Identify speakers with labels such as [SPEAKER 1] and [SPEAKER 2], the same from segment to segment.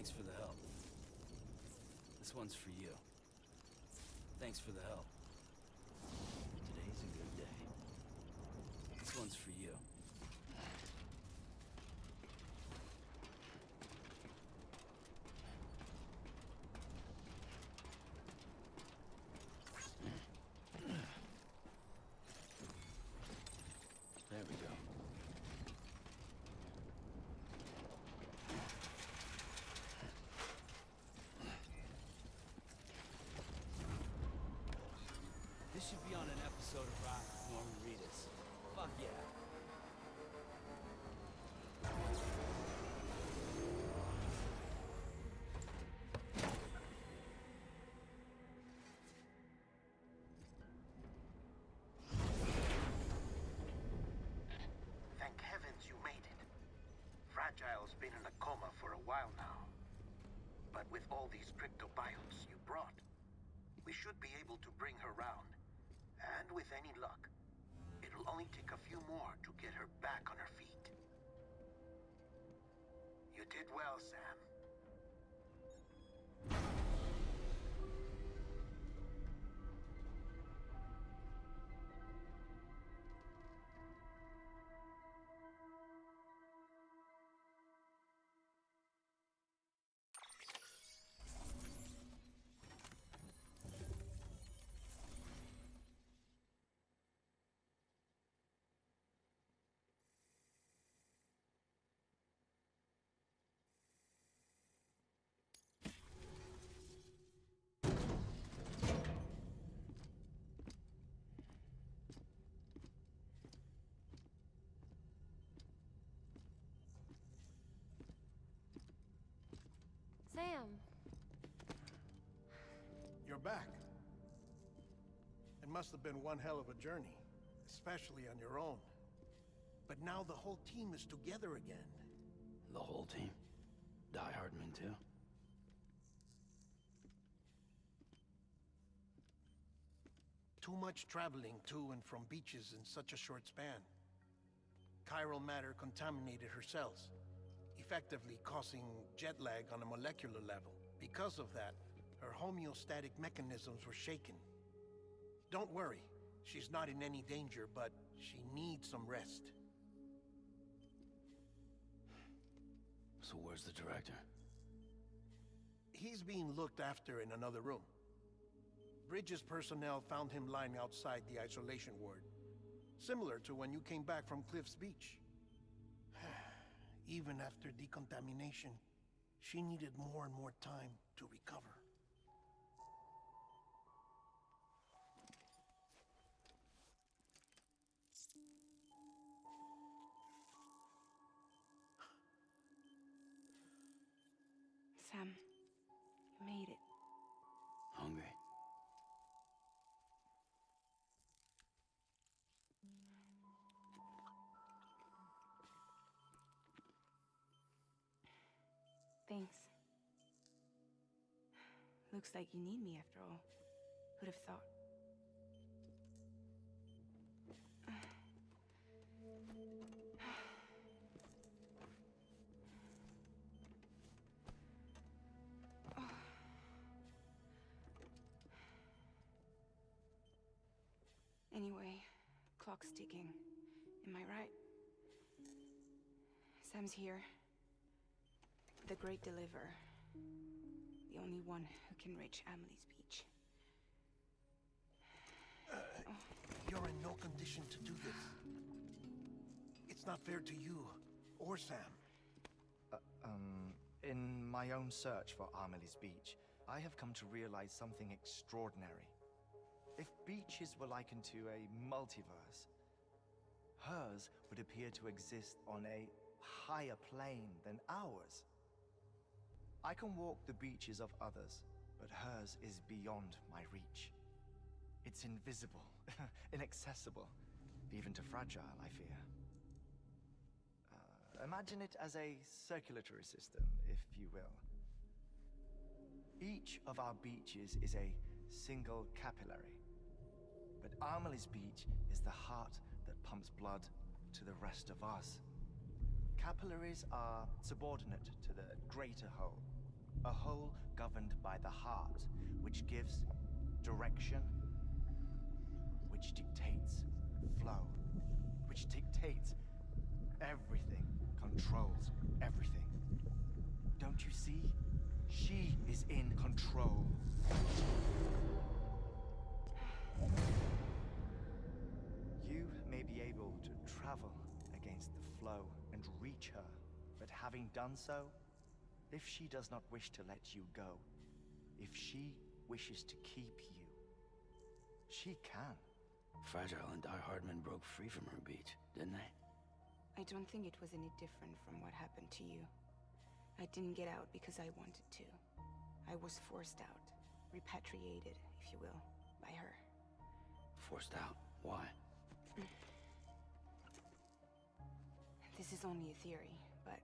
[SPEAKER 1] Thanks for the help. This one's for you. Thanks for the help. Today's a good day. This one's for you. There we go. This should be on an episode of Rock with Norman Reedus. Fuck yeah.
[SPEAKER 2] Thank heavens you made it. Fragile's been in a coma for a while now. But with all these cryptobiotes you brought, we should be able to bring her round. And with any luck, it'll only take a few more to get her back on her feet. You did well, Sam.
[SPEAKER 3] Sam.
[SPEAKER 4] You're back. It must have been one hell of a journey, especially on your own. But now the whole team is together again.
[SPEAKER 1] The whole team? Die Hardman too?
[SPEAKER 4] Too much traveling to and from beaches in such a short span. Chiral matter contaminated her cells, effectively causing jet lag on a molecular level. Because of that, her homeostatic mechanisms were shaken. Don't worry, she's not in any danger, but she needs some rest.
[SPEAKER 1] So where's the director?
[SPEAKER 4] He's being looked after in another room. Bridges personnel found him lying outside the isolation ward, similar to when you came back from Cliff's Beach. Even after decontamination, she needed more and more time to recover.
[SPEAKER 5] Sam, you made it.
[SPEAKER 1] Hungry?
[SPEAKER 5] Thanks. Looks like you need me after all. Who'd have thought? Anyway, clock's ticking. Am I right? Sam's here. The Great Deliverer. The only one who can reach Amelie's Beach.
[SPEAKER 4] You're in no condition to do this. It's not fair to you, or Sam.
[SPEAKER 6] In my own search for Amelie's Beach, I have come to realize something extraordinary. If beaches were likened to a multiverse, hers would appear to exist on a higher plane than ours. I can walk the beaches of others, but hers is beyond my reach. It's invisible, inaccessible, even to Fragile, I fear. Imagine it as a circulatory system, if you will. Each of our beaches is a single capillary, but Amelie's Beach is the heart that pumps blood to the rest of us. Capillaries are subordinate to the greater whole. A whole governed by the heart, which gives direction, which dictates flow, which dictates everything, controls everything. Don't you see? She is in control. You may be able to travel against the flow and reach her, but having done so, if she does not wish to let you go, if she wishes to keep you, she can.
[SPEAKER 1] Fragile and Die Hardman broke free from her beach, didn't they?
[SPEAKER 5] I don't think it was any different from what happened to you. I didn't get out because I wanted to. I was forced out, repatriated, if you will, by her.
[SPEAKER 1] Forced out? Why?
[SPEAKER 5] This is only a theory, but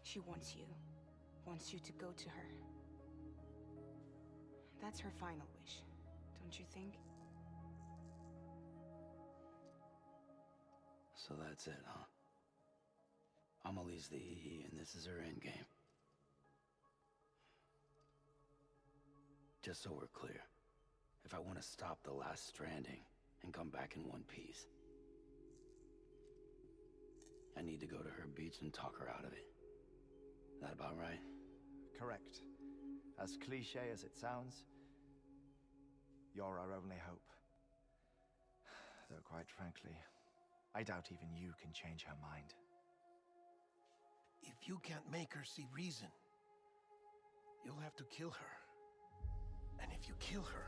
[SPEAKER 5] she wants you to go to her. That's her final wish, don't you think?
[SPEAKER 1] So that's it, huh? Amelie's the EE, and this is her endgame. Just so we're clear, if I want to stop the last stranding and come back in one piece, I need to go to her beach and talk her out of it. That about right?
[SPEAKER 6] Correct. As cliché as it sounds, you're our only hope. Though quite frankly, I doubt even you can change her mind.
[SPEAKER 4] If you can't make her see reason, you'll have to kill her. And if you kill her...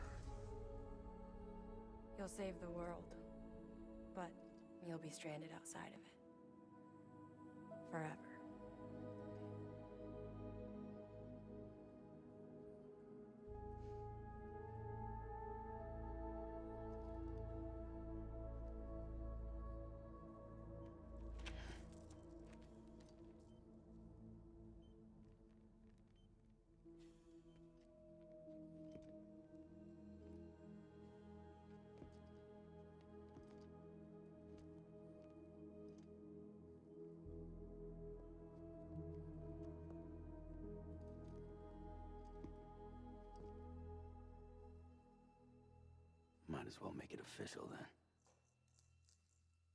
[SPEAKER 3] You'll save the world, but you'll be stranded outside of it. Forever.
[SPEAKER 1] Might as well make it official then.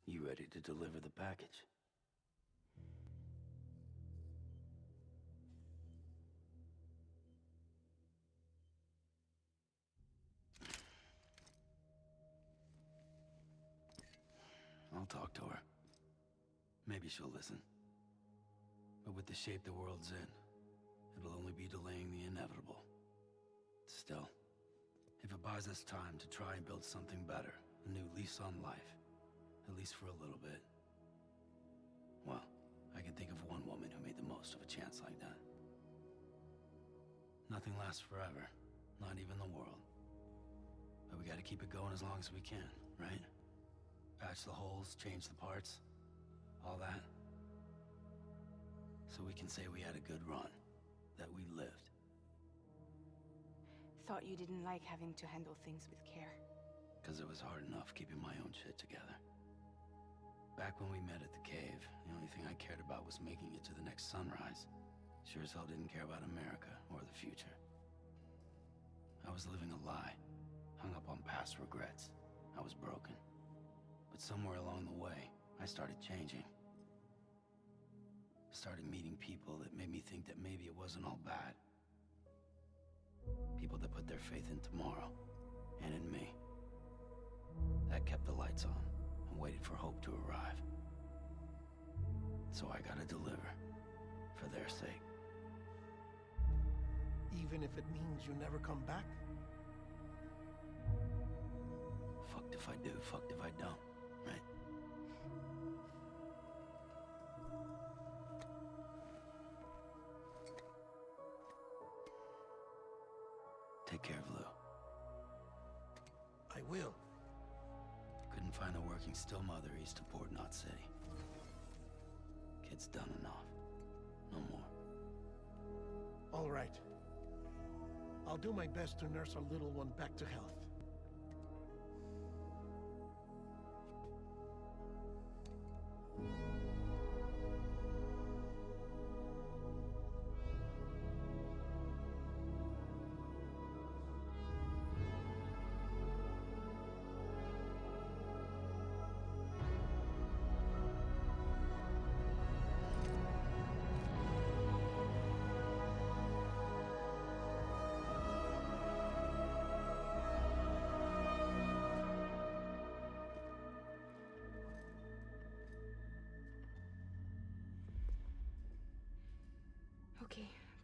[SPEAKER 1] You ready to deliver the package? I'll talk to her. Maybe she'll listen. But with the shape the world's in, it'll only be delaying the inevitable. Still, if it buys us time to try and build something better, a new lease on life, at least for a little bit, well, I can think of one woman who made the most of a chance like that. Nothing lasts forever, not even the world. But we gotta keep it going as long as we can, right? Patch the holes, change the parts, all that. So we can say we had a good run, that we lived.
[SPEAKER 5] Thought you didn't like having to handle things with care.
[SPEAKER 1] Because it was hard enough keeping my own shit together. Back when we met at the cave, the only thing I cared about was making it to the next sunrise. Sure as hell didn't care about America or the future. I was living a lie, hung up on past regrets. I was broken. But somewhere along the way, I started changing. Started meeting people that made me think that maybe it wasn't all bad. People that put their faith in tomorrow, and in me. That kept the lights on, and waited for hope to arrive. So I gotta deliver, for their sake.
[SPEAKER 4] Even if it means you never come back?
[SPEAKER 1] Fucked if I do, fucked if I don't, right? Take care of Lou.
[SPEAKER 4] I will.
[SPEAKER 1] Couldn't find a working still mother east of Port Knot City. Kid's done enough. No more.
[SPEAKER 4] All right. I'll do my best to nurse our little one back to health.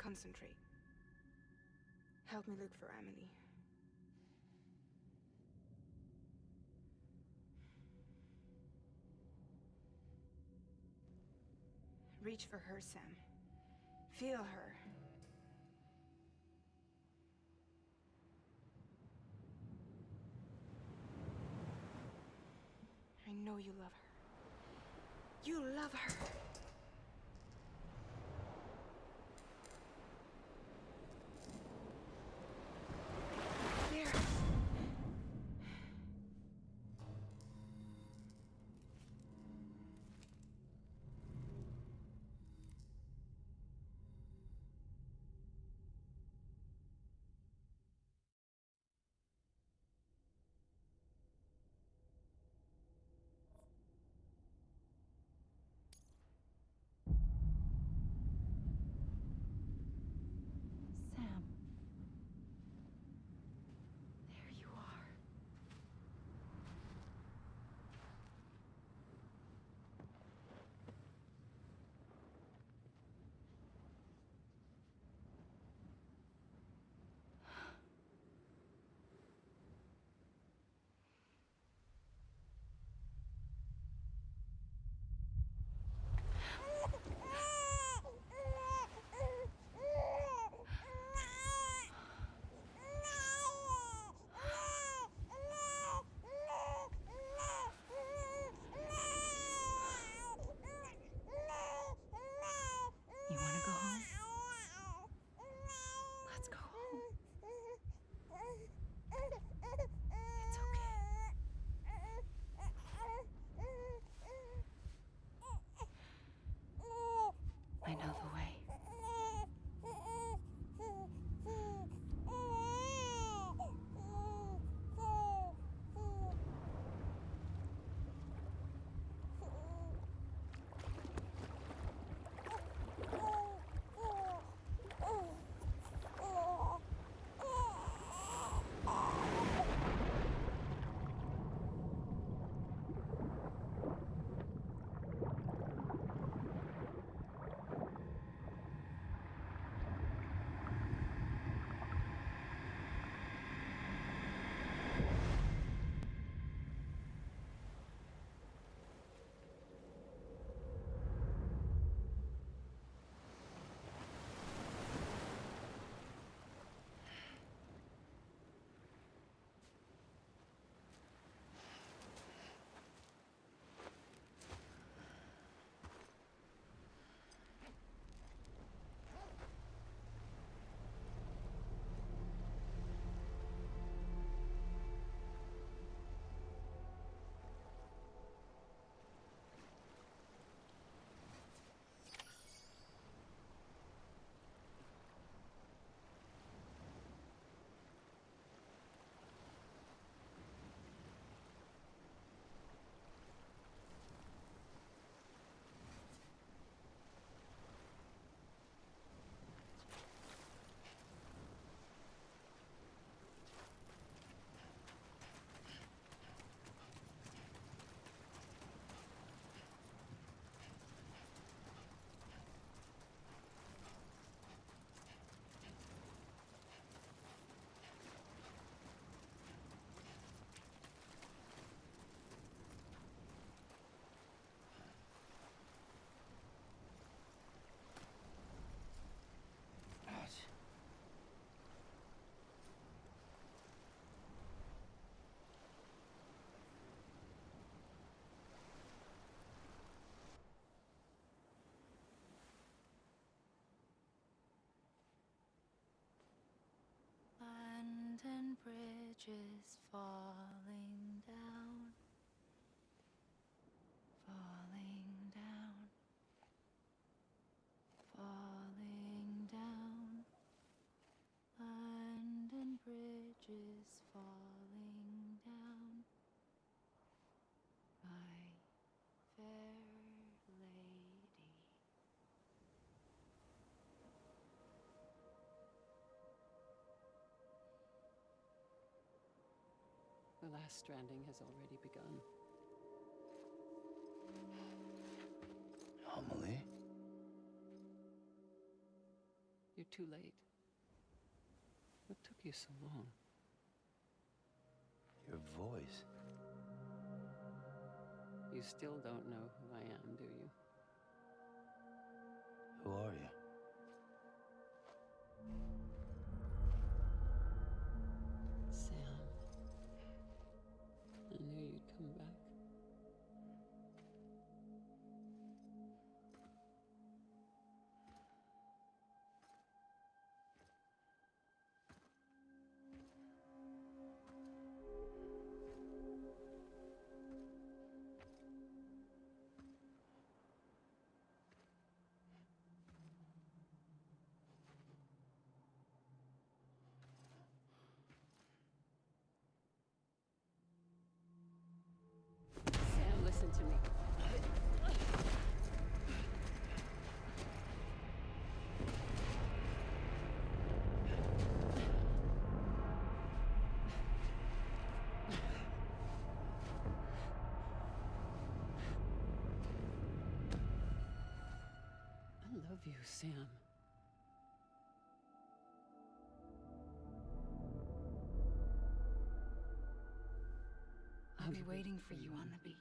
[SPEAKER 5] Concentrate. Help me look for Amelie. Reach for her, Sam. Feel her. I know you love her. You love her. There.
[SPEAKER 3] Sam. There you are. You want to go home? Let's go home. It's okay. I know the way. London Bridge is falling down, falling down, falling down. London Bridge is falling down, my fair lady.
[SPEAKER 7] The last stranding has already begun.
[SPEAKER 1] Amelie?
[SPEAKER 7] You too late. What took you so long?
[SPEAKER 1] Your voice.
[SPEAKER 7] You still don't know who I am, do you?
[SPEAKER 1] Who are you?
[SPEAKER 7] Sam. I knew you'd come back. Sam, listen to me. I love you, Sam.
[SPEAKER 5] I'll be waiting for you on the beach.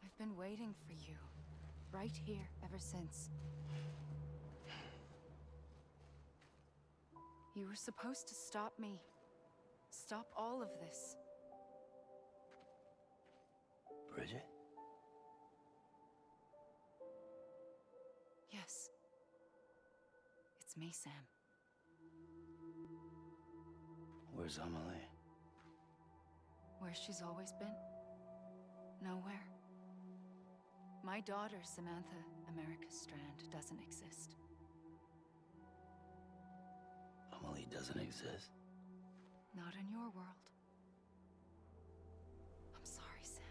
[SPEAKER 5] I've been waiting for you, right here, ever since. You were supposed to stop me. Stop all of this.
[SPEAKER 1] Bridget?
[SPEAKER 5] Yes. It's me, Sam.
[SPEAKER 1] Where's Amelie?
[SPEAKER 5] Where she's always been? Nowhere. My daughter, Samantha America Strand, doesn't exist.
[SPEAKER 1] Amelie doesn't exist?
[SPEAKER 5] Not in your world. I'm sorry, Sam.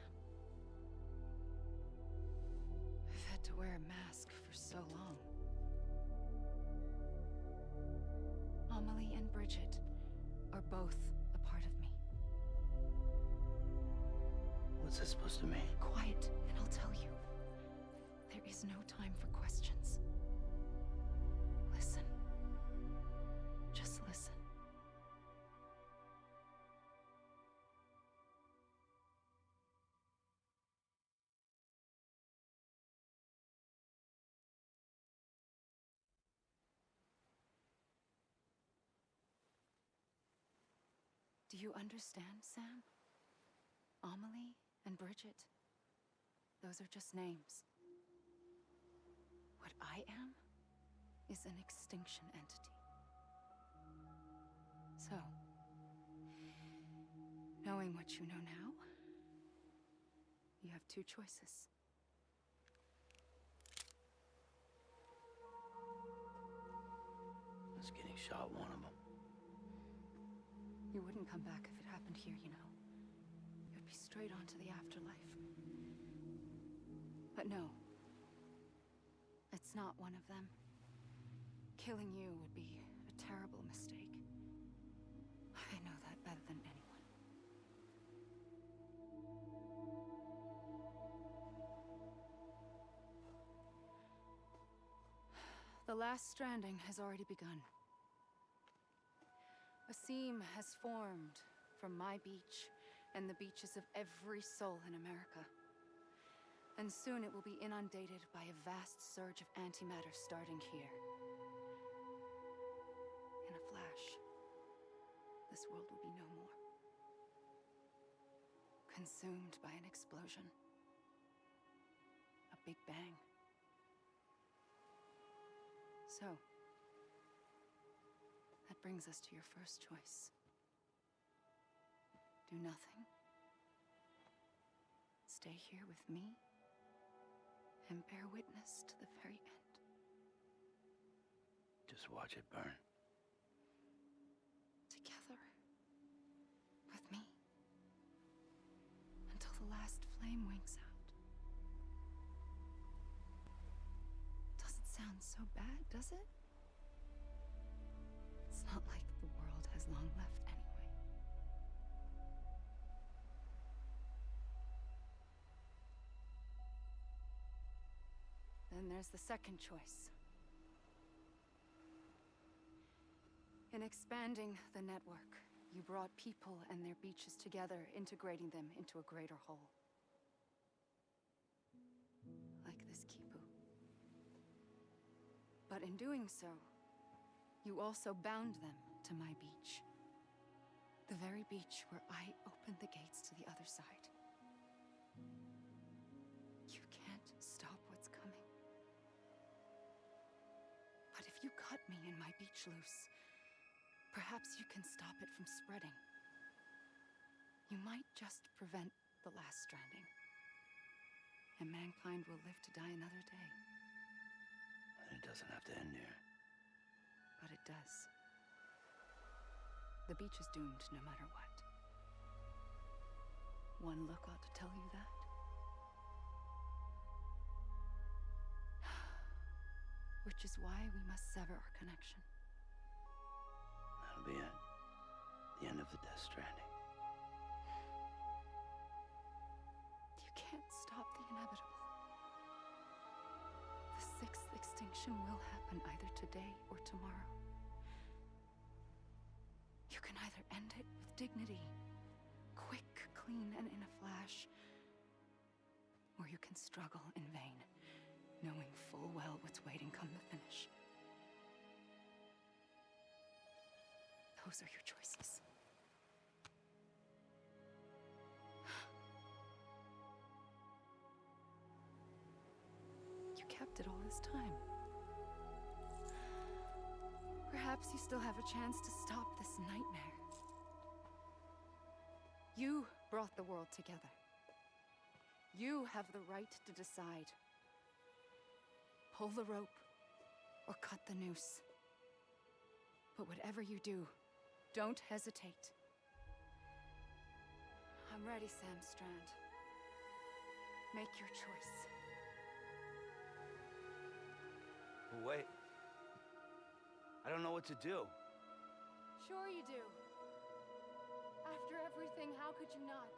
[SPEAKER 5] I've had to wear a mask for so long. Amelie and Bridget are both a part of me.
[SPEAKER 1] What's this supposed to mean?
[SPEAKER 5] Quiet, and I'll tell you. There is no time for questions. Listen. Just listen. Do you understand, Sam? Amelie and Bridget, those are just names. What I am is an extinction entity. So, knowing what you know now, you have two choices.
[SPEAKER 1] Is getting shot one of them?
[SPEAKER 5] You wouldn't come back if it happened here, you know. You'd be straight on to the afterlife. But no. It's not one of them. Killing you would be a terrible mistake. I know that better than anyone. The last stranding has already begun. A seam has formed from my beach and the beaches of every soul in America. And soon it will be inundated by a vast surge of antimatter starting here. In a flash, this world will be no more. Consumed by an explosion. A big bang. So, that brings us to your first choice. Do nothing. Stay here with me and bear witness to the very end.
[SPEAKER 1] Just watch it burn.
[SPEAKER 5] Together. With me. Until the last flame winks out. Doesn't sound so bad, does it? It's not like the world has long left anyway. then there's the second choice. In expanding the network, you brought people and their beaches together, integrating them into a greater whole. Like this Kipu. But in doing so, you also bound them to my beach. The very beach where I opened the gates to the other side. You can't stop what's coming. But if you cut me and my beach loose, perhaps you can stop it from spreading. You might just prevent the last stranding. And mankind will live to die another day.
[SPEAKER 1] And it doesn't have to end here.
[SPEAKER 5] But it does. The beach is doomed no matter what. One look ought to tell you that. Which is why we must sever our connection.
[SPEAKER 1] That'll be it. The end of the Death Stranding.
[SPEAKER 5] You can't stop the inevitable. The sixth extinction will happen either today or tomorrow. You can either end it with dignity, quick, clean, and in a flash, or you can struggle in vain, knowing full well what's waiting come the finish. Those are your choices. You kept it all this time. Perhaps you still have a chance to stop this nightmare. You brought the world together. You have the right to decide. Pull the rope or cut the noose. But whatever you do, don't hesitate. I'm ready, Sam Strand. Make your choice.
[SPEAKER 1] Wait. I don't know what to do.
[SPEAKER 5] Sure you do. After everything, how could you not?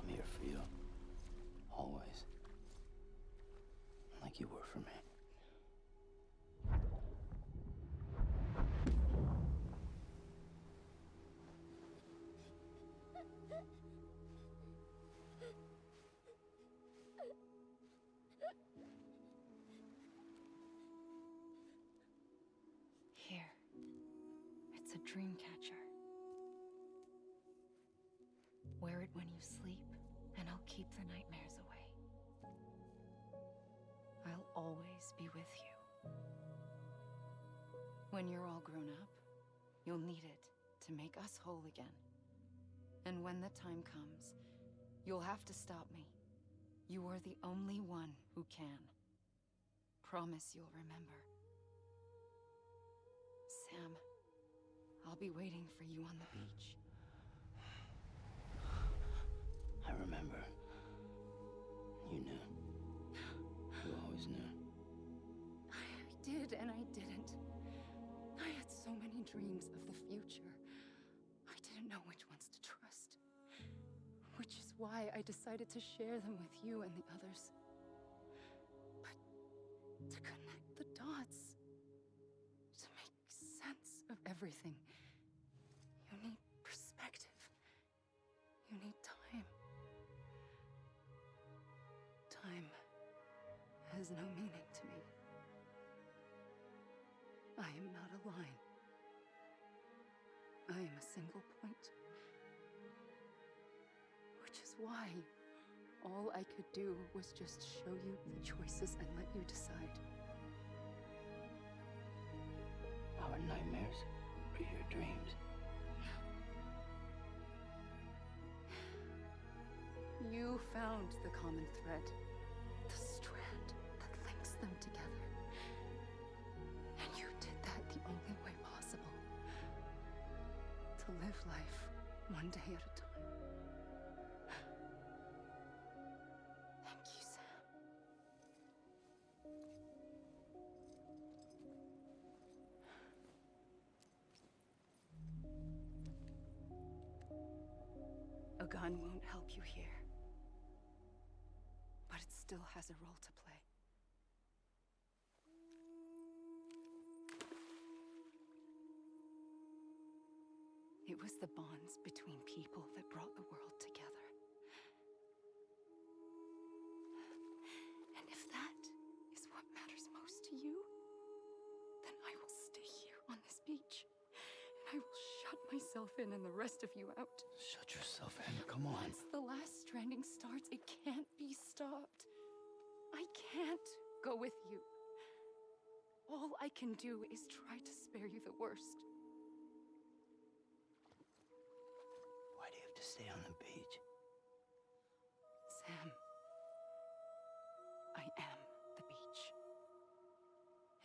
[SPEAKER 1] I'm here for you. Always. Like you were for me.
[SPEAKER 5] Here. It's a dream catcher. Wear it when you sleep, and I'll keep the nightmares away. I'll always be with you. When you're all grown up, you'll need it to make us whole again. And when the time comes, you'll have to stop me. You are the only one who can. Promise you'll remember. Sam, I'll be waiting for you on the beach.
[SPEAKER 1] I remember. You knew. You always knew.
[SPEAKER 5] I did and I didn't. I had so many dreams of the future. I didn't know which ones to trust. Which is why I decided to share them with you and the others. But to connect the dots, to make sense of everything, you need perspective. You need time. Time has no meaning to me. I am not a line. I am a single point. Which is why all I could do was just show you the choices and let you decide.
[SPEAKER 1] Our nightmares or your dreams?
[SPEAKER 5] You found the common thread, the strand that links them together. And you did that the only way possible. To live life one day at a time. Thank you, Sam. A gun won't help you here. But it still has a role to play. It was the bonds between people that brought the world together. And if that is what matters most to you, then I will stay here on this beach. And I will shut myself in and the rest of you out.
[SPEAKER 1] Shut yourself in, come on.
[SPEAKER 5] Once the last stranding starts, it can't be stopped. I can't go with you. All I can do is try to spare you the worst.
[SPEAKER 1] Why do you have to stay on the beach?
[SPEAKER 5] Sam, I am the beach.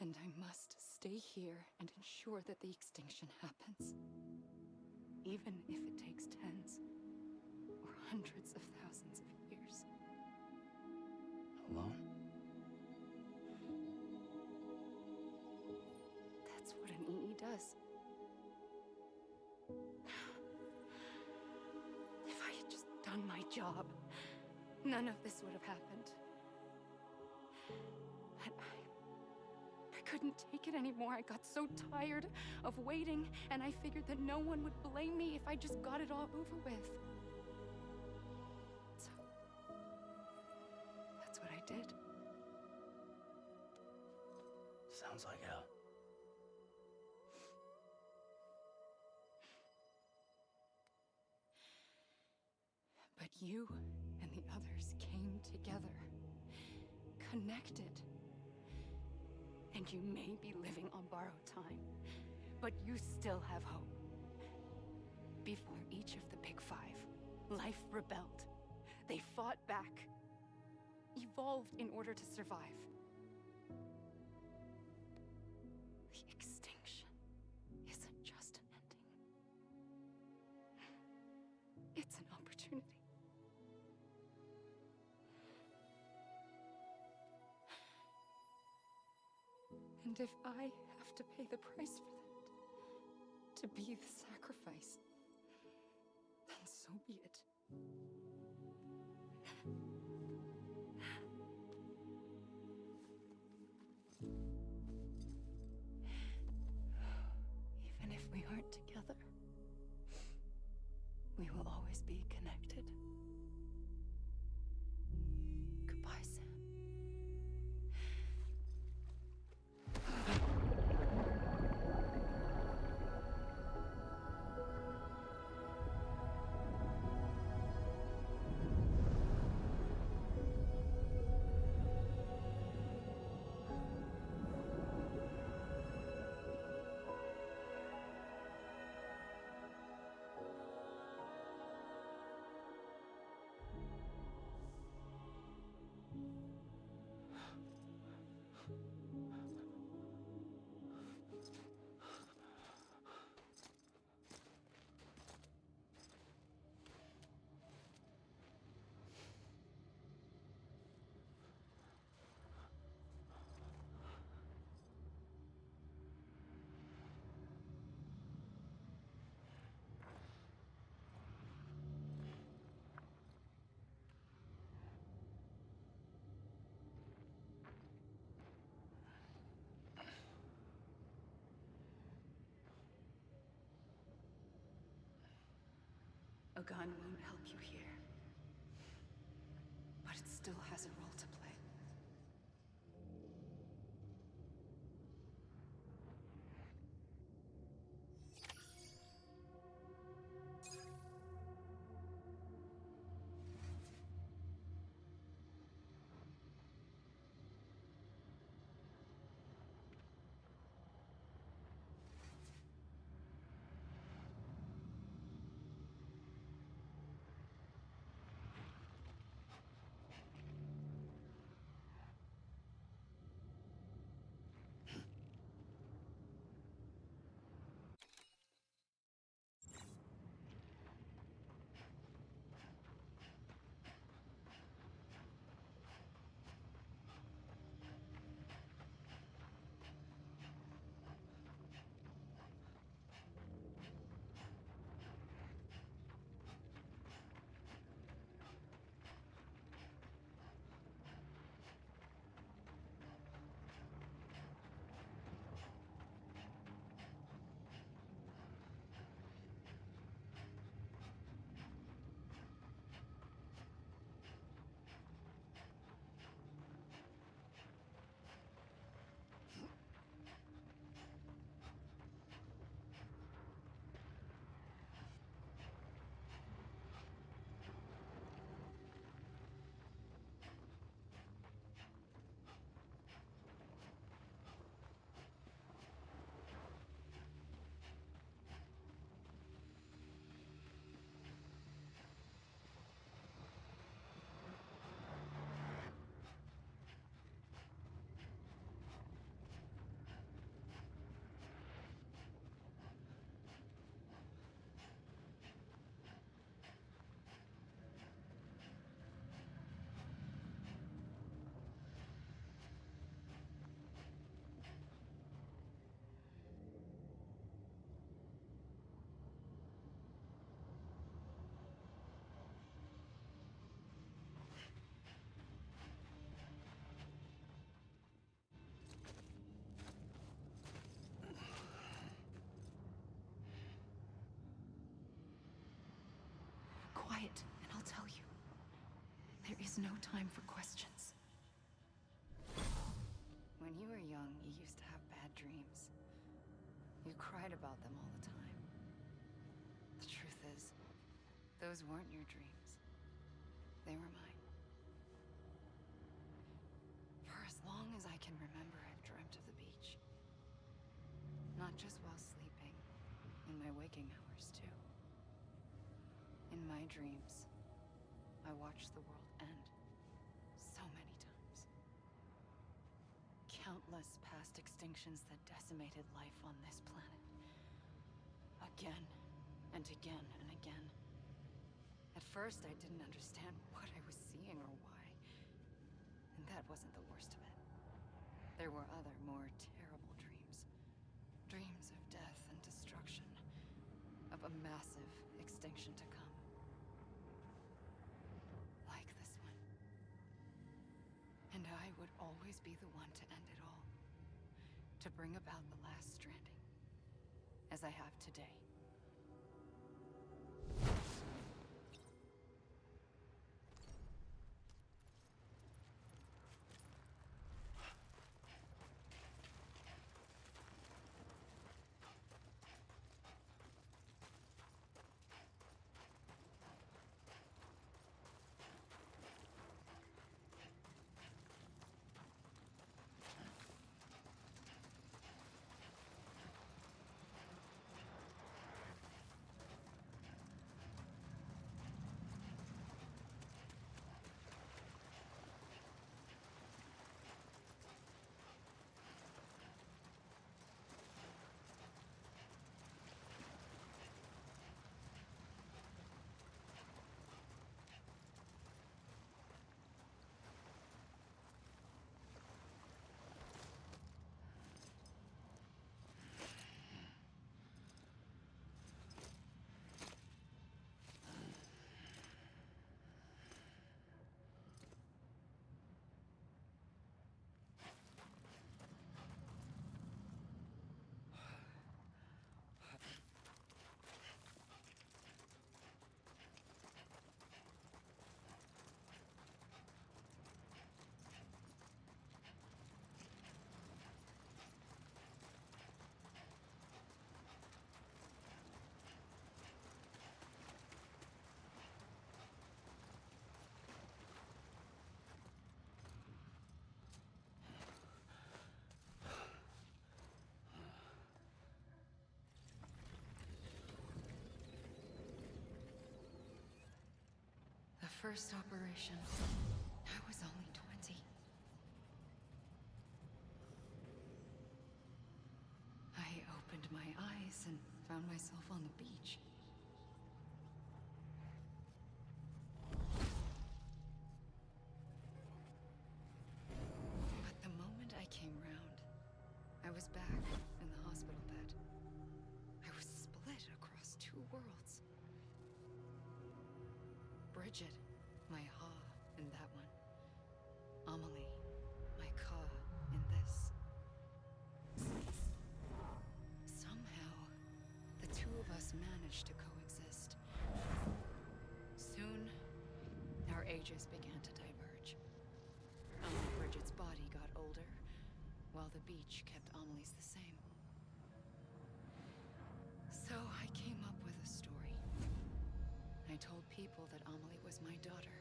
[SPEAKER 5] And I must stay here and ensure that the extinction happens. Even if it takes tens or hundreds of thousands of years.
[SPEAKER 1] Alone?
[SPEAKER 5] That's what an EE does. If I had just done my job, none of this would have happened. But I couldn't take it anymore. I got so tired of waiting, and I figured that no one would blame me if I just got it all over with. So, that's what I did.
[SPEAKER 1] Sounds like hell.
[SPEAKER 5] But you and the others came together, connected. And you may be living on borrowed time, but you still have hope. Before each of the Big Five, life rebelled. They fought back, evolved in order to survive. The extinction isn't just an ending. It's an opportunity. And if I have to pay the price for that, to be the sacrifice, then so be it. Even if we aren't together, we will always be connected. Goodbye, Sam. A gun won't help you here, but it still has a role to play. quiet, and I'll tell you. There is no time for questions. When you were young, you used to have bad dreams. You cried about them all the time. The truth is, those weren't your dreams. They were mine. For as long as I can remember, I've dreamt of the beach. Not just while sleeping, in my waking hours too. In my dreams, I watched the world end so many times. Countless past extinctions that decimated life on this planet. Again, and again, and again. At first, I didn't understand what I was seeing or why. And that wasn't the worst of it. There were other, more terrible dreams. Dreams of death and destruction. Of a massive extinction to come. Like this one. And I would always be the one to end it all. To bring about the last stranding. As I have today. The first operation, I was only 20. I opened my eyes and found myself on the beach. But the moment I came round, I was back in the hospital bed. I was split across two worlds. Bridget, my Ha in that one. Amelie, my Ka in this. Somehow, the two of us managed to coexist. Soon, our ages began to diverge. Only Bridget's body got older, while the beach kept Amelie's the same. So I came up with a story. I told people that Amelie was my daughter.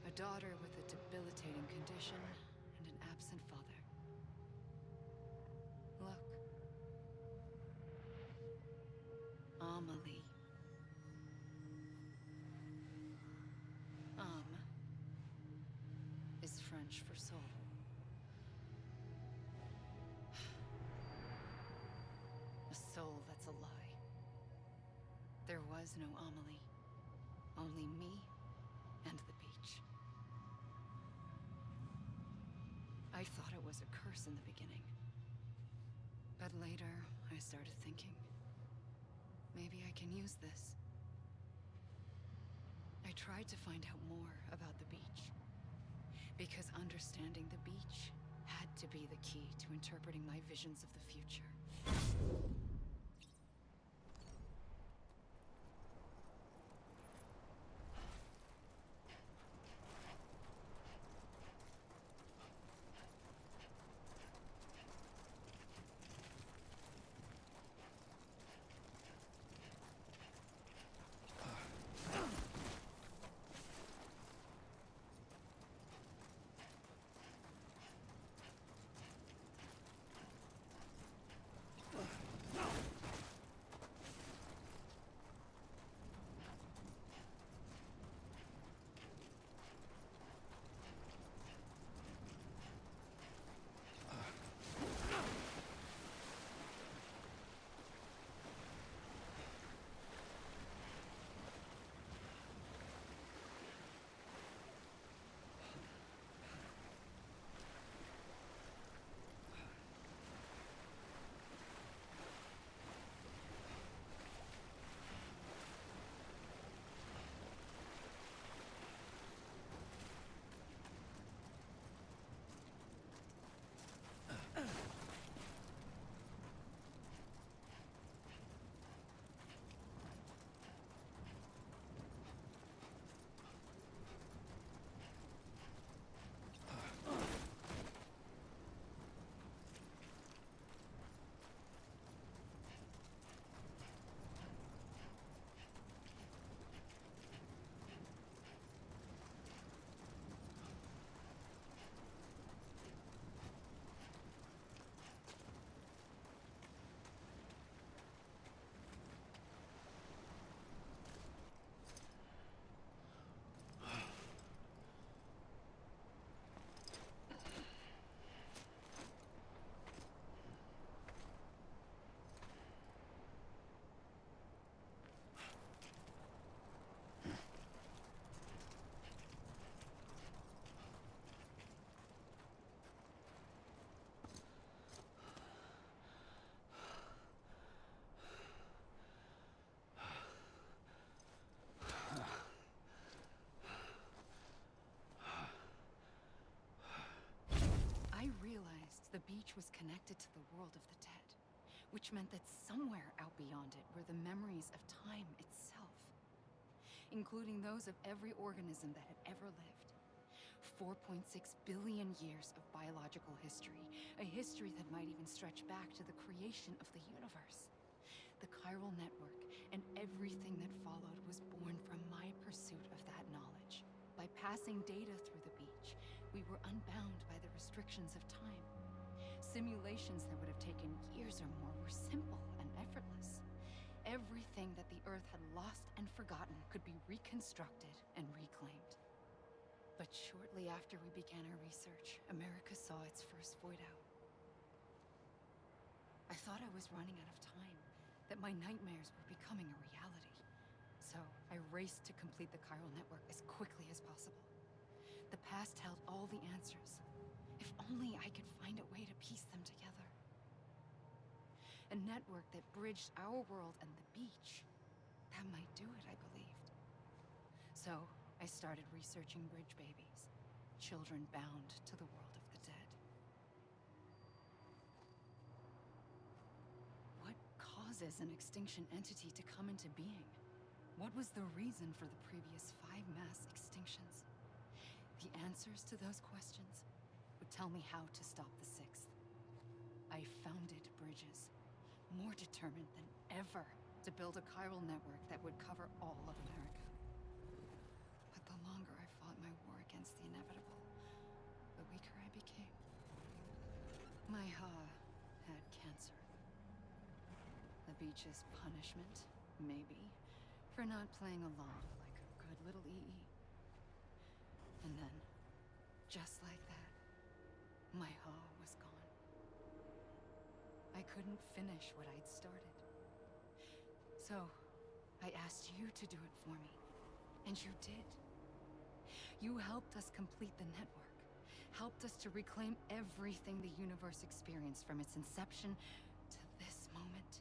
[SPEAKER 5] A daughter with a debilitating condition and an absent father. Look. Amelie. Is French for soul. A soul that's a lie. There was no Amelie. Only me and the beach. I thought it was a curse in the beginning. But later, I started thinking, maybe I can use this. I tried to find out more about the beach. Because understanding the beach had to be the key to interpreting my visions of the future. beach was connected to the world of the dead, which meant that somewhere out beyond it were the memories of time itself, including those of every organism that had ever lived. 4.6 billion years of biological history, a history that might even stretch back to the creation of the universe. The chiral network and everything that followed was born from my pursuit of that knowledge. By passing data through the beach, we were unbound by the restrictions of time. Simulations that would have taken years or more were simple and effortless. Everything that the Earth had lost and forgotten could be reconstructed and reclaimed. But shortly after we began our research, America saw its first void out. I thought I was running out of time, that my nightmares were becoming a reality. So I raced to complete the chiral network as quickly as possible. The past held all the answers. If only I could find a way to piece them together. A network that bridged our world and the beach. That might do it, I believed. So I started researching bridge babies, children bound to the world of the dead. What causes an extinction entity to come into being? What was the reason for the previous 5 mass extinctions? The answers to those questions would tell me how to stop the 6th. I founded bridges, more determined than ever to build a chiral network that would cover all of America. But the longer I fought my war against the inevitable, the weaker I became. My had cancer. The beach's punishment, maybe, for not playing along like a good little EE. And then, just like that, my was gone. I couldn't finish what I'd started. So, I asked you to do it for me, and you did. You helped us complete the network, helped us to reclaim everything the universe experienced from its inception to this moment.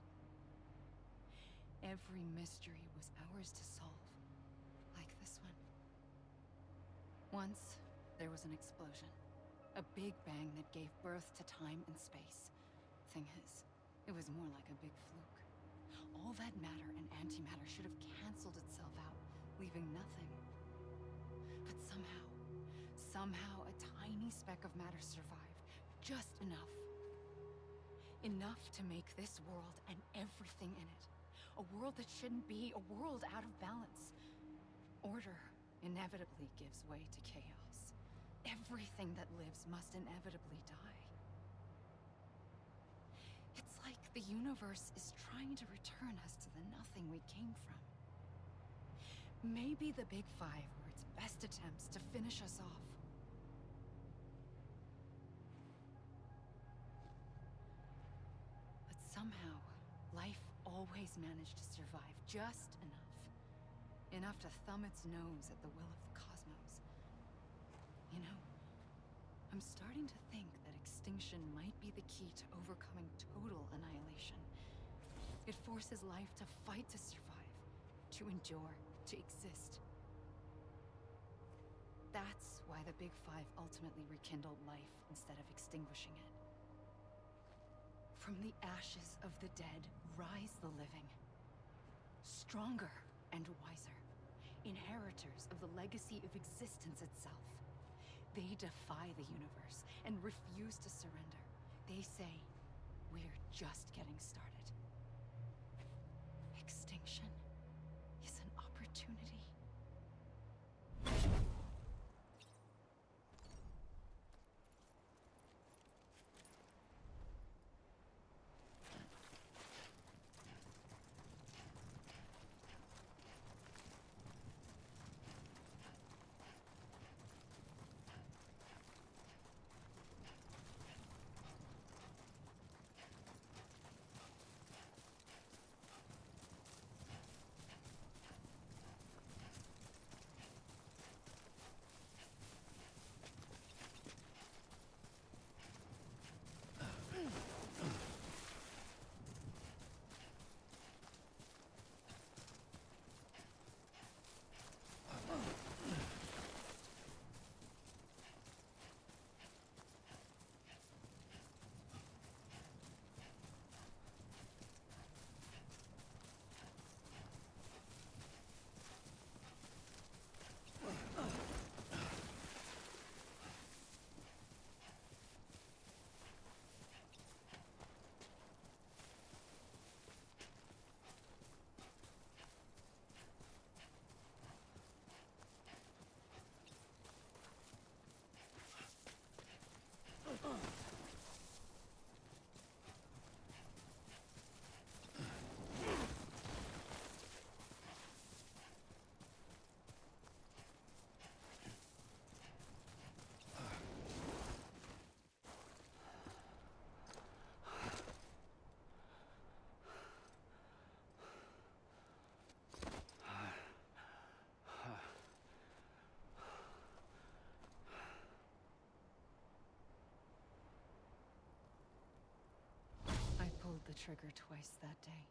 [SPEAKER 5] Every mystery was ours to solve, like this one. Once, there was an explosion. A big bang that gave birth to time and space. Thing is, it was more like a big fluke. All that matter and antimatter should have canceled itself out, leaving nothing. But somehow a tiny speck of matter survived. Just enough. Enough to make this world and everything in it. A world that shouldn't be, a world out of balance. Order inevitably gives way to chaos. Everything that lives must inevitably die. It's like the universe is trying to return us to the nothing we came from. Maybe the Big Five were its best attempts to finish us off. But somehow, life always managed to survive just enough. Enough to thumb its nose at the will of the cosmos. You know, I'm starting to think that extinction might be the key to overcoming total annihilation. It forces life to fight to survive, to endure, to exist. That's why the Big Five ultimately rekindled life instead of extinguishing it. From the ashes of the dead rise the living. Stronger and wiser. Inheritors of the legacy of existence itself. They defy the universe and refuse to surrender. They say, we're just getting started. Extinction is an opportunity. the trigger twice that day.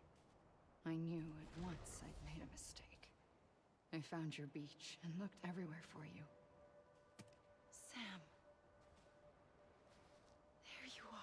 [SPEAKER 5] I knew at once I'd made a mistake. I found your beach and looked everywhere for you. Sam. There you are.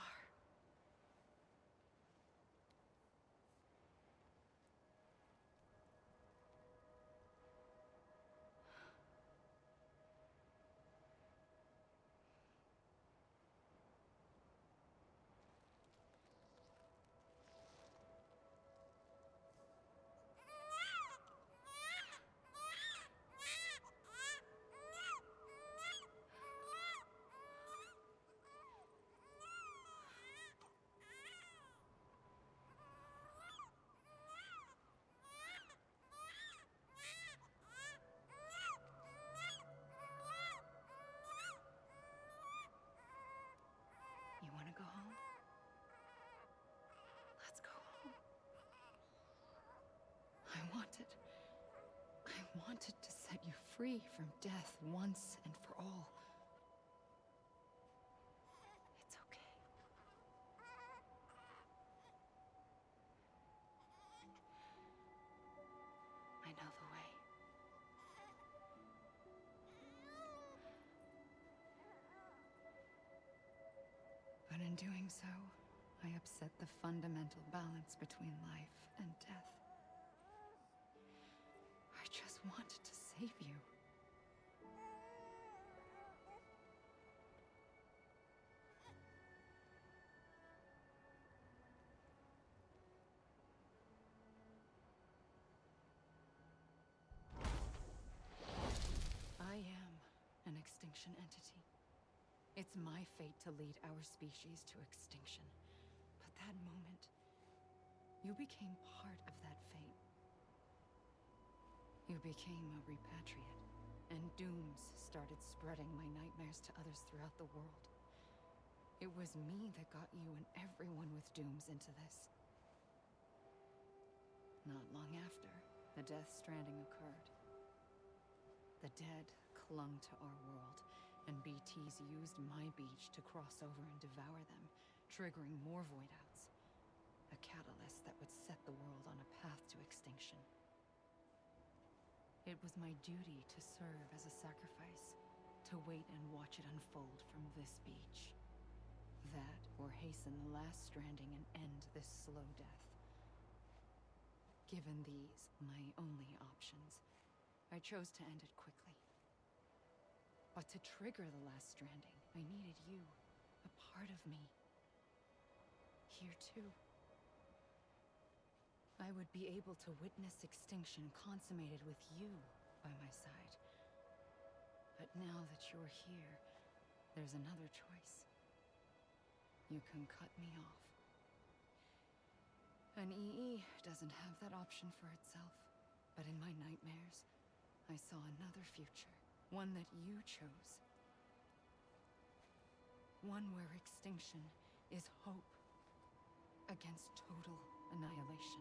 [SPEAKER 5] You want to go home? Let's go home. I wanted to set you free from death once and for all. It's okay. I know the way. But in doing so, I upset the fundamental balance between life and death. I just wanted to save you. I am an extinction entity. It's my fate to lead our species to extinction. But that moment, you became part of that fate. You became a repatriate, and dooms started spreading my nightmares to others throughout the world. It was me that got you and everyone with dooms into this. Not long after, the death stranding occurred. The dead clung to our world, and BTs used my beach to cross over and devour them, triggering more voidouts. A catalyst that would set the world on a path to extinction. It was my duty to serve as a sacrifice, to wait and watch it unfold from this beach. That, or hasten the last stranding and end this slow death. Given these, my only options, I chose to end it quickly. But to trigger the last stranding, I needed you, a part of me. Here too. I would be able to witness extinction consummated with you by my side. But now that you're here, there's another choice. You can cut me off. An EE doesn't have that option for itself. But in my nightmares, I saw another future. One that you chose. One where extinction is hope against total annihilation.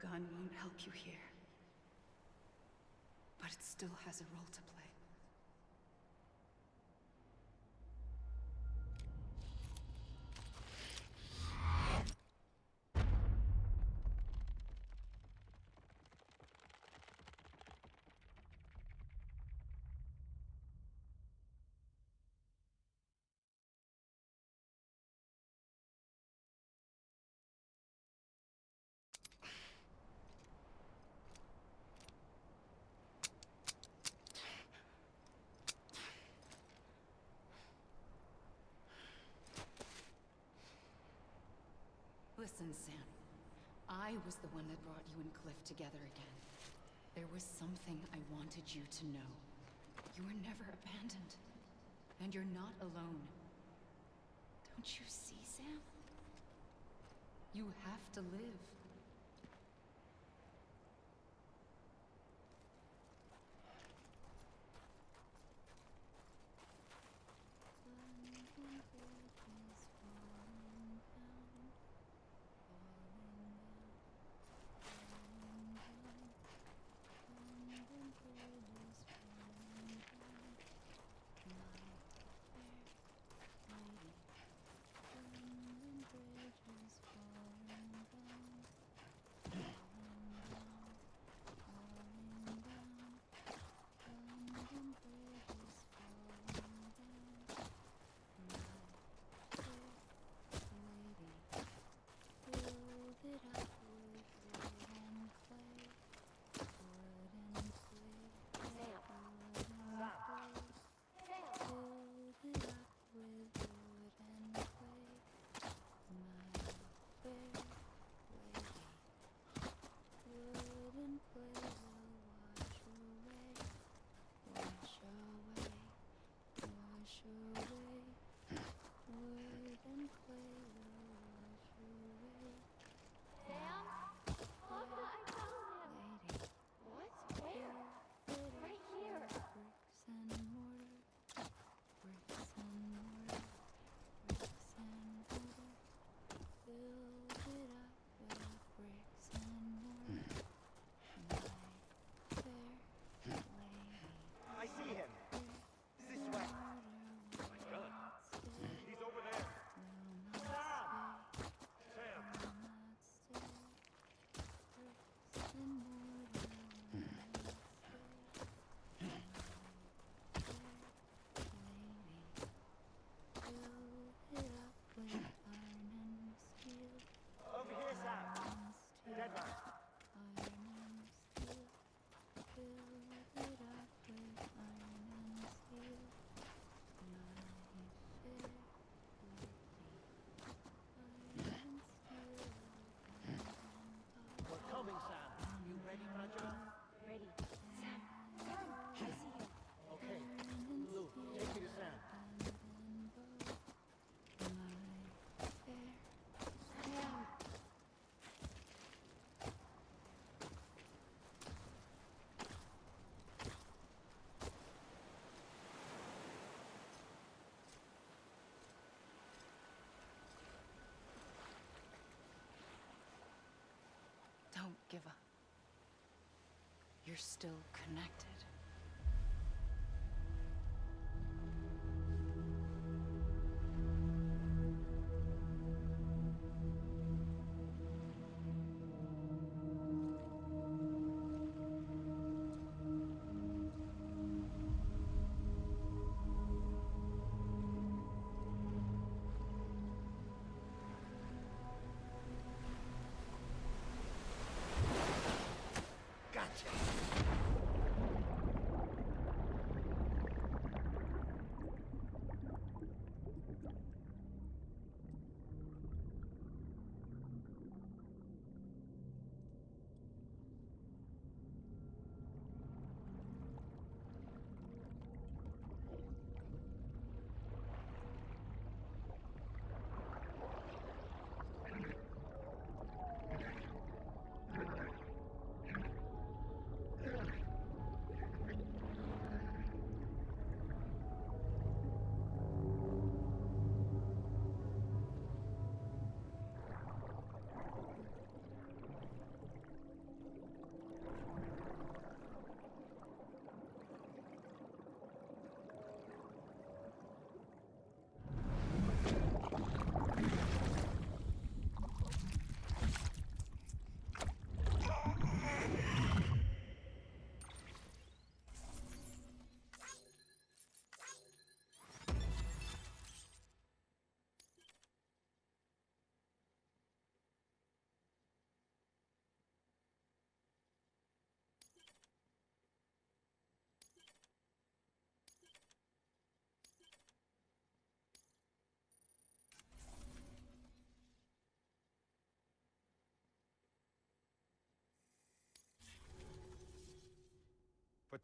[SPEAKER 5] gun won't help you here. But it still has a role to play. Listen, Sam. I was the one that brought you and Cliff together again. There was something I wanted you to know. You were never abandoned. And you're not alone. Don't you see, Sam? You have to live. Don't give up. You're still connected.
[SPEAKER 4] Gotcha.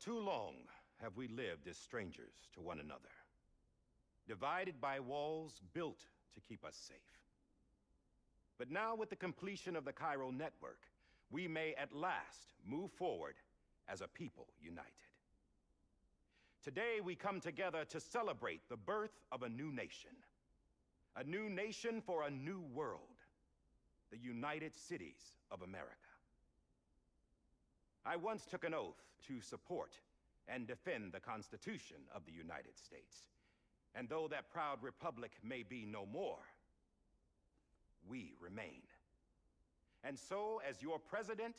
[SPEAKER 8] too long have we lived as strangers to one another, divided by walls built to keep us safe. But now, with the completion of the chiral network, we may at last move forward as a people united. Today, we come together to celebrate the birth of a new nation. A new nation for a new world. The United Cities of America. I once took an oath to support and defend the Constitution of the United States. And though that proud republic may be no more, we remain. And so, as your president,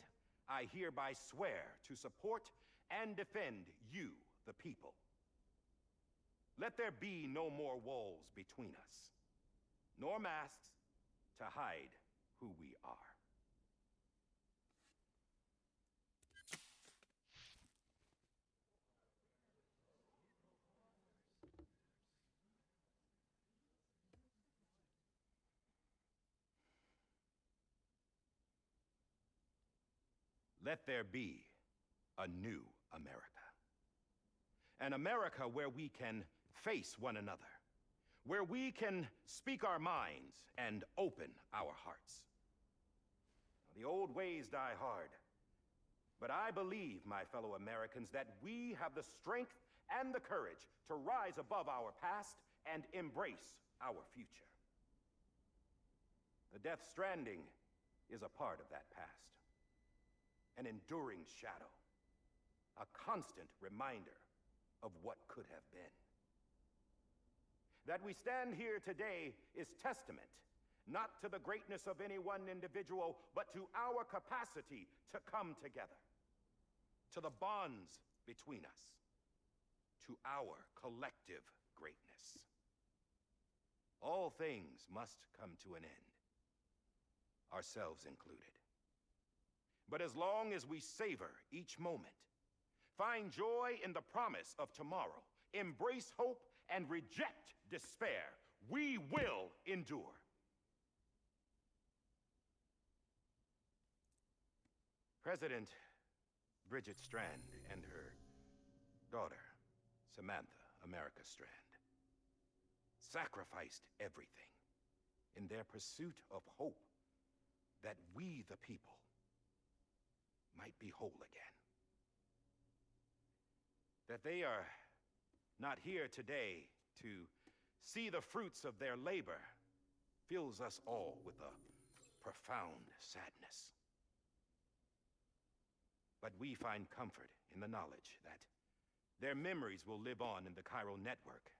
[SPEAKER 8] I hereby swear to support and defend you, the people. Let there be no more walls between us, nor masks to hide who we are. Let there be a new America. An America where we can face one another, where we can speak our minds and open our hearts. The old ways die hard, but I believe, my fellow Americans, that we have the strength and the courage to rise above our past and embrace our future. The Death Stranding is a part of that past. An enduring shadow, a constant reminder of what could have been. That we stand here today is testament, not to the greatness of any one individual, but to our capacity to come together, to the bonds between us, to our collective greatness. All things must come to an end, ourselves included. But as long as we savor each moment, find joy in the promise of tomorrow, embrace hope, and reject despair, we will endure. President Bridget Strand and her daughter, Samantha America Strand, sacrificed everything in their pursuit of hope that we, the people, might be whole again. That they are not here today to see the fruits of their labor fills us all with a profound sadness. But we find comfort in the knowledge that their memories will live on in the chiral network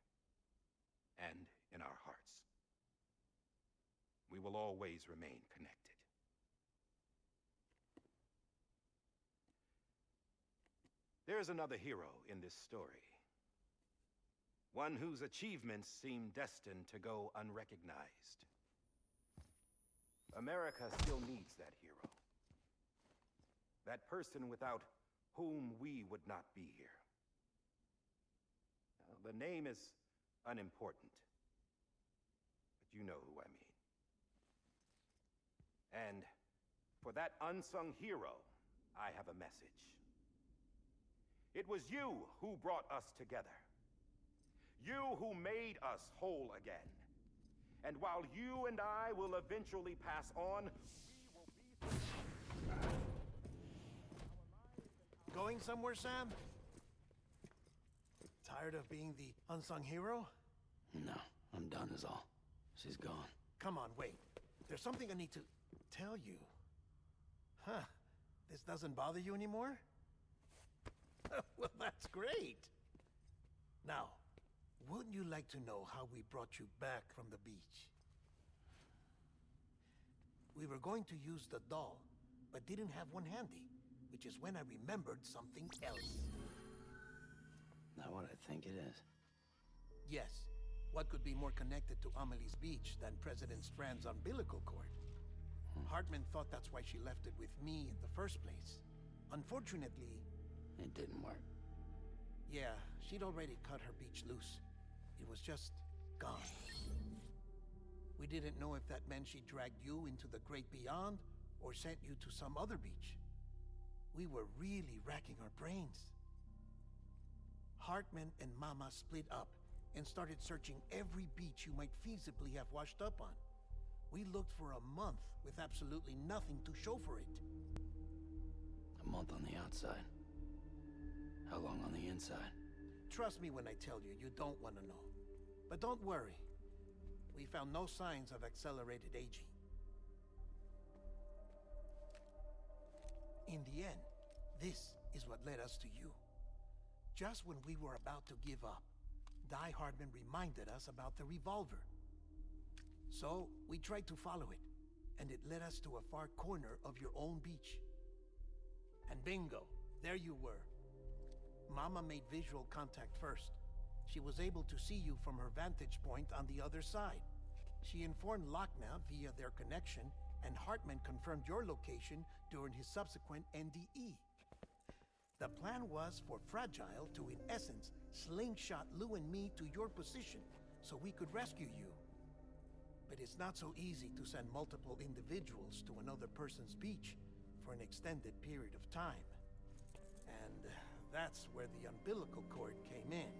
[SPEAKER 8] and in our hearts. We will always remain connected. There's another hero in this story. One whose achievements seem destined to go unrecognized. America still needs that hero. That person without whom we would not be here. Now, the name is unimportant, but you know who I mean. And for that unsung hero, I have a message. It was you who brought us together. You who made us whole again. And while you and I will eventually pass on, we will be...
[SPEAKER 4] Going somewhere, Sam? Tired of being the unsung hero?
[SPEAKER 1] No, I'm done is all. She's gone.
[SPEAKER 4] Come on, wait. There's something I need to tell you. Huh. This doesn't bother you anymore? Well, that's great. Now, wouldn't you like to know how we brought you back from the beach? We were going to use the doll, but didn't have one handy, which is when I remembered something else.
[SPEAKER 1] Not what I think it is.
[SPEAKER 4] Yes. What could be more connected to Amelie's beach than President Strand's umbilical cord? Hartman thought that's why she left it with me in the first place. Unfortunately...
[SPEAKER 1] It didn't work.
[SPEAKER 4] Yeah, she'd already cut her beach loose. It was just gone. We didn't know if that meant she dragged you into the great beyond, or sent you to some other beach. We were really racking our brains. Hartman and Mama split up and started searching every beach you might feasibly have washed up on. We looked for a month with absolutely nothing to show for it.
[SPEAKER 1] A month on the outside. How long on the inside?
[SPEAKER 4] Trust me when I tell you, you don't want to know. But don't worry. We found no signs of accelerated aging. In the end, this is what led us to you. Just when we were about to give up, Die Hardman reminded us about the revolver. So, we tried to follow it, and it led us to a far corner of your own beach. And bingo, there you were. Mama made visual contact first. She was able to see you from her vantage point on the other side. She informed Lockna via their connection, and Hartman confirmed your location during his subsequent NDE. The plan was for Fragile to, in essence, slingshot Lou and me to your position so we could rescue you. But it's not so easy to send multiple individuals to another person's beach for an extended period of time. And that's where the umbilical cord came in.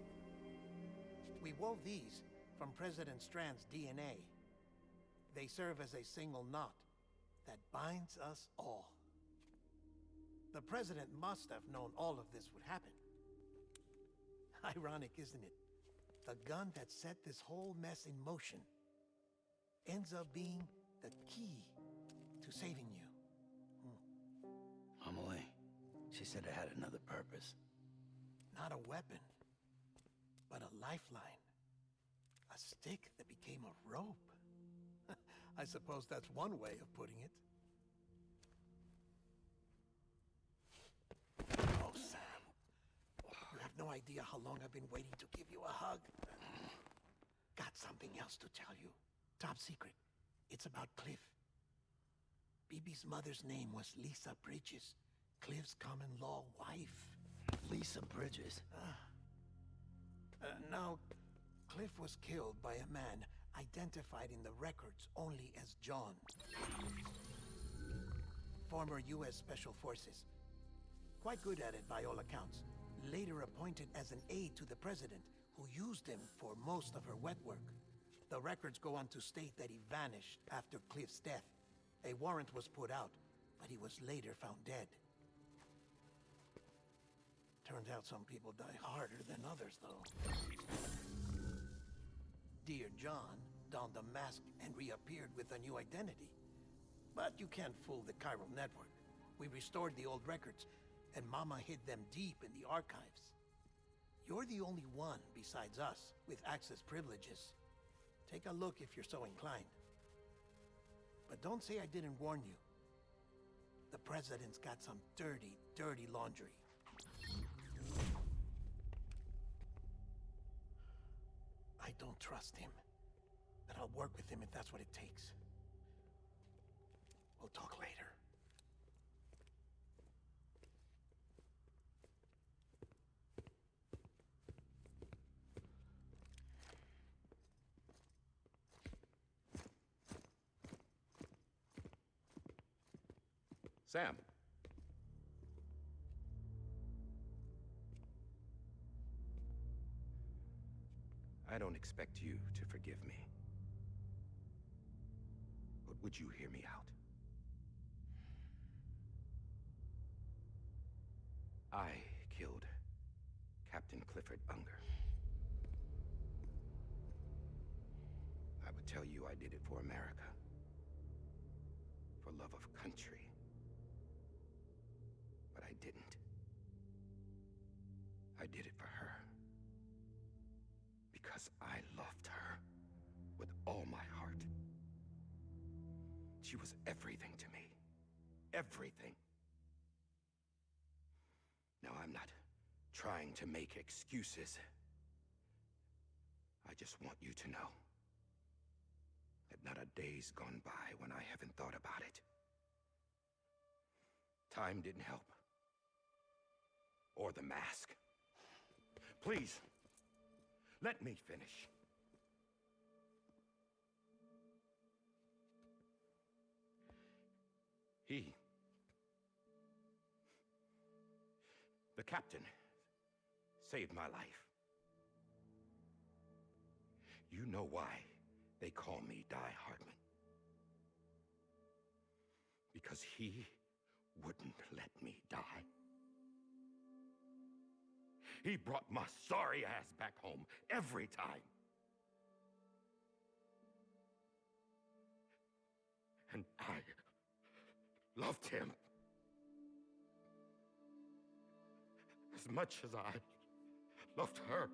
[SPEAKER 4] We wove these from President Strand's DNA. They serve as a single knot that binds us all. The President must have known all of this would happen. Ironic, isn't it? The gun that set this whole mess in motion ends up being the key to saving you.
[SPEAKER 1] Amelie, she said it had another purpose.
[SPEAKER 4] Not a weapon, but a lifeline. A stick that became a rope. I suppose that's one way of putting it. Oh, Sam. You have no idea how long I've been waiting to give you a hug. Got something else to tell you. Top secret. It's about Cliff. BB's mother's name was Lisa Bridges, Cliff's common-law wife.
[SPEAKER 1] Lisa Bridges?
[SPEAKER 4] Now, Cliff was killed by a man identified in the records only as John. Former U.S. Special Forces. Quite good at it by all accounts. Later appointed as an aide to the president, who used him for most of her wet work. The records go on to state that he vanished after Cliff's death. A warrant was put out, but he was later found dead. Turns out some people die harder than others, though. Dear John donned a mask and reappeared with a new identity. But you can't fool the chiral network. We restored the old records, and Mama hid them deep in the archives. You're the only one, besides us, with access privileges. Take a look if you're so inclined. But don't say I didn't warn you. The President's got some dirty, dirty laundry. I don't trust him, but I'll work with him if that's what it takes. We'll talk later.
[SPEAKER 8] Sam. I don't expect you to forgive me. But would you hear me out? I killed Captain Clifford Unger. I would tell you I did it for America. For love of country. But I didn't. I did it for her. Because I loved her with all my heart. She was everything to me. Everything. Now, I'm not trying to make excuses. I just want you to know that not a day's gone by when I haven't thought about it. Time didn't help. Or the mask. Please, let me finish. The captain saved my life. You know why they call me Die Hardman? Because he wouldn't let me die. He brought my sorry ass back home every time. And I loved him as much as I loved her.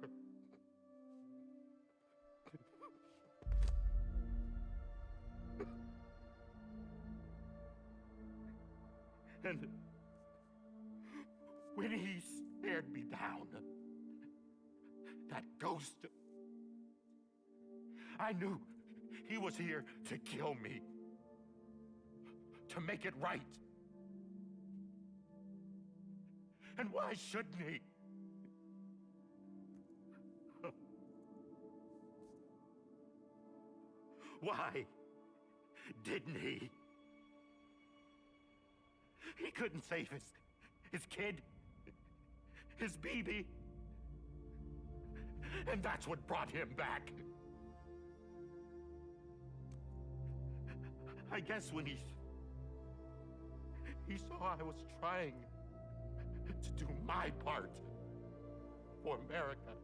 [SPEAKER 8] And when he stared me down, that ghost, I knew he was here to kill me, to make it right. And why shouldn't he? Why didn't he? He couldn't save his kid, his baby. And that's what brought him back. I guess when he saw I was trying to do my part for America,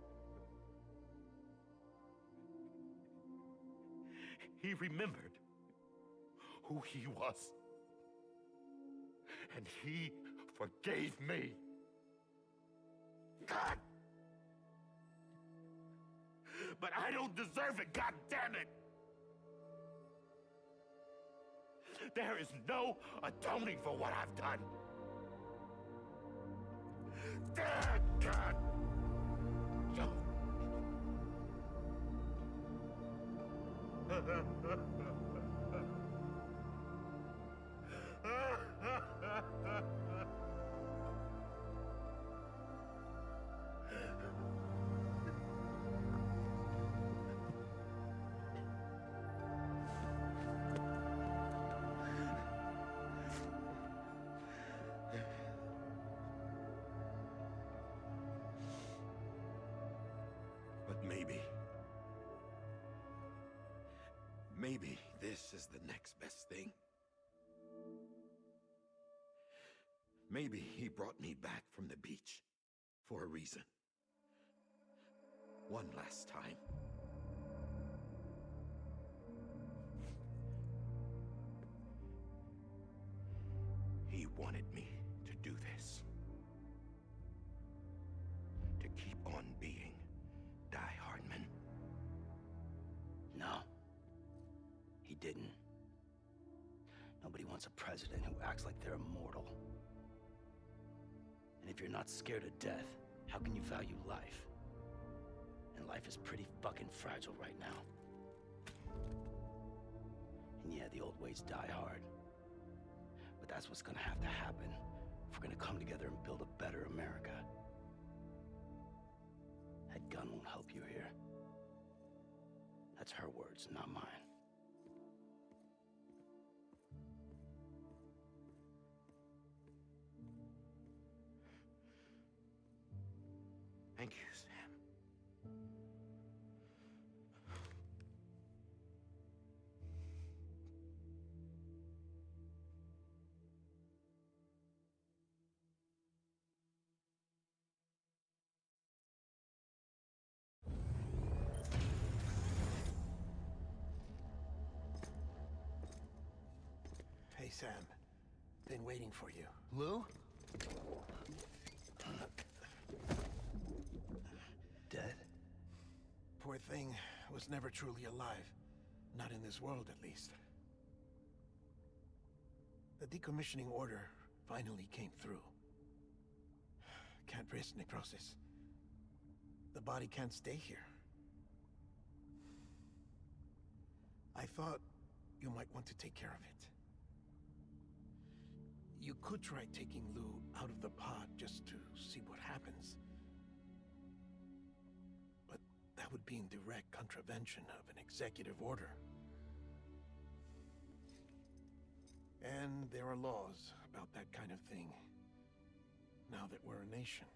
[SPEAKER 8] he remembered who he was. And he forgave me. God! But I don't deserve it, God damn it! There is no atoning for what I've done. God! But maybe this is the next best thing. Maybe he brought me back from the beach for a reason. One last time. He wanted me to do this. To keep on being Die Hardman.
[SPEAKER 1] No. He didn't. Nobody wants a president who acts like they're immortal. And if you're not scared of death, how can you value life? And life is pretty fucking fragile right now. And yeah, the old ways die hard. But that's what's gonna have to happen if we're gonna come together and build a better America. That gun won't help you here. That's her words, not mine.
[SPEAKER 8] Thank you, Sam.
[SPEAKER 4] Hey, Sam. Been waiting for you.
[SPEAKER 1] Lou? Dead?
[SPEAKER 4] Poor thing was never truly alive. Not in this world, at least. The decommissioning order finally came through. Can't risk necrosis. The body can't stay here. I thought you might want to take care of it. You could try taking Lou out of the pod just to see what happens. But that would be in direct contravention of an executive order. And there are laws about that kind of thing, now that we're a nation.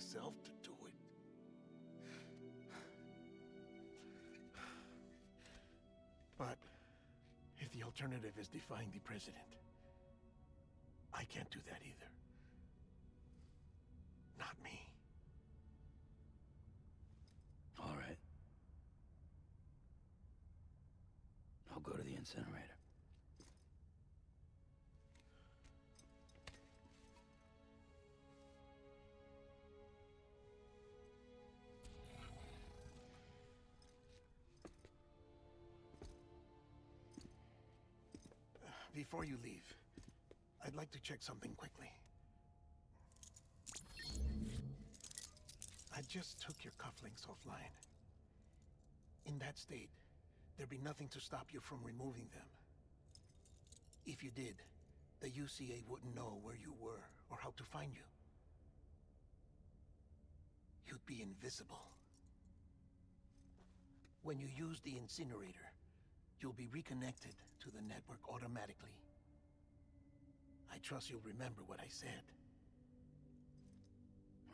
[SPEAKER 4] myself to do it. But if the alternative is defying the president, I can't do that either. Not me.
[SPEAKER 1] All right. I'll go to the incinerator.
[SPEAKER 4] Before you leave, I'd like to check something quickly. I just took your cufflinks offline. In that state, there'd be nothing to stop you from removing them. If you did, the UCA wouldn't know where you were or how to find you. You'd be invisible. When you use the incinerator, you'll be reconnected to the network automatically. I trust you'll remember what I said.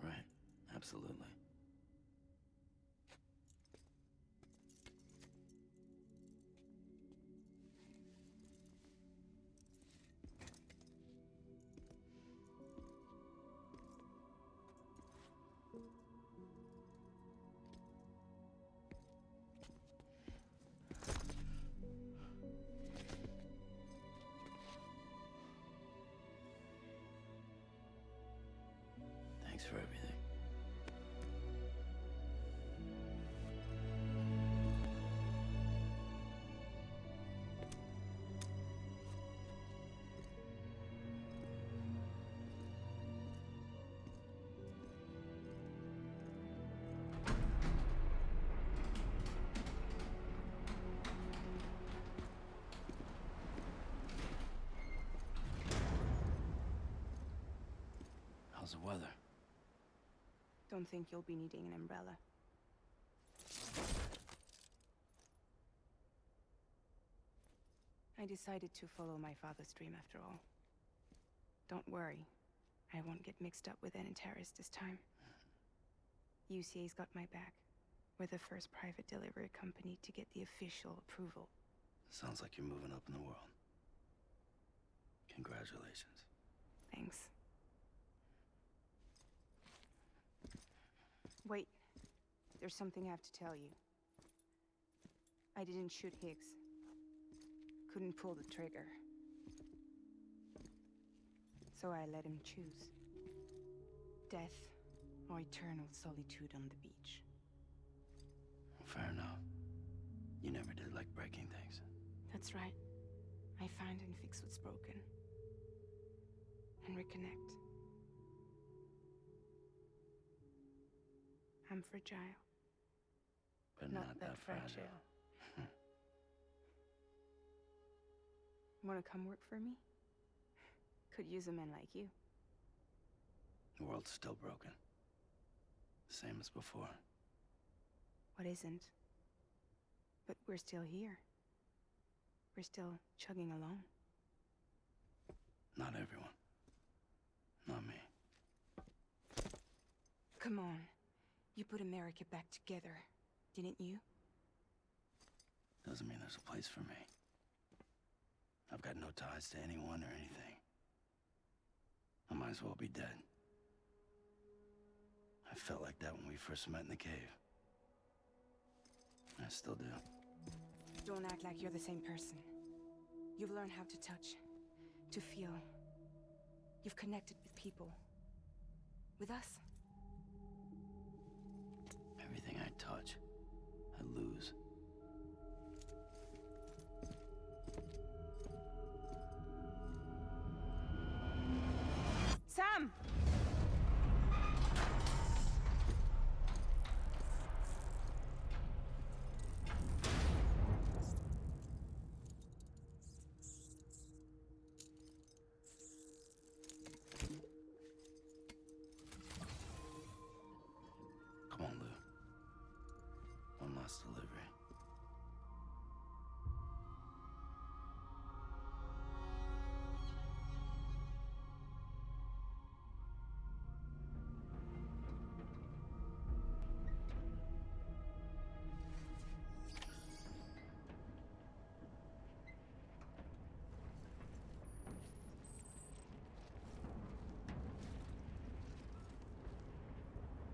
[SPEAKER 1] Right. Absolutely. Thanks for everything. How's the weather?
[SPEAKER 3] Don't think you'll be needing an umbrella. I decided to follow my father's dream after all. Don't worry, I won't get mixed up with any terrorists this time. UCA's got my back. We're the first private delivery company to get the official approval.
[SPEAKER 1] Sounds like you're moving up in the world. Congratulations.
[SPEAKER 3] Thanks. Wait, there's something I have to tell you. I didn't shoot Higgs. Couldn't pull the trigger. So I let him choose. Death or eternal solitude on the beach.
[SPEAKER 1] Fair enough. You never did like breaking things.
[SPEAKER 3] That's right. I find and fix what's broken. And reconnect. I'm fragile.
[SPEAKER 1] But not that fragile.
[SPEAKER 3] Wanna come work for me? Could use a man like you.
[SPEAKER 1] The world's still broken. Same as before.
[SPEAKER 3] What isn't? But we're still here. We're still chugging along.
[SPEAKER 1] Not everyone. Not me.
[SPEAKER 3] Come on. You put America back together, didn't you?
[SPEAKER 1] Doesn't mean there's a place for me. I've got no ties to anyone or anything. I might as well be dead. I felt like that when we first met in the cave. I still do.
[SPEAKER 3] Don't act like you're the same person. You've learned how to touch, to feel. You've connected with people. With us.
[SPEAKER 1] Everything I touch, I lose.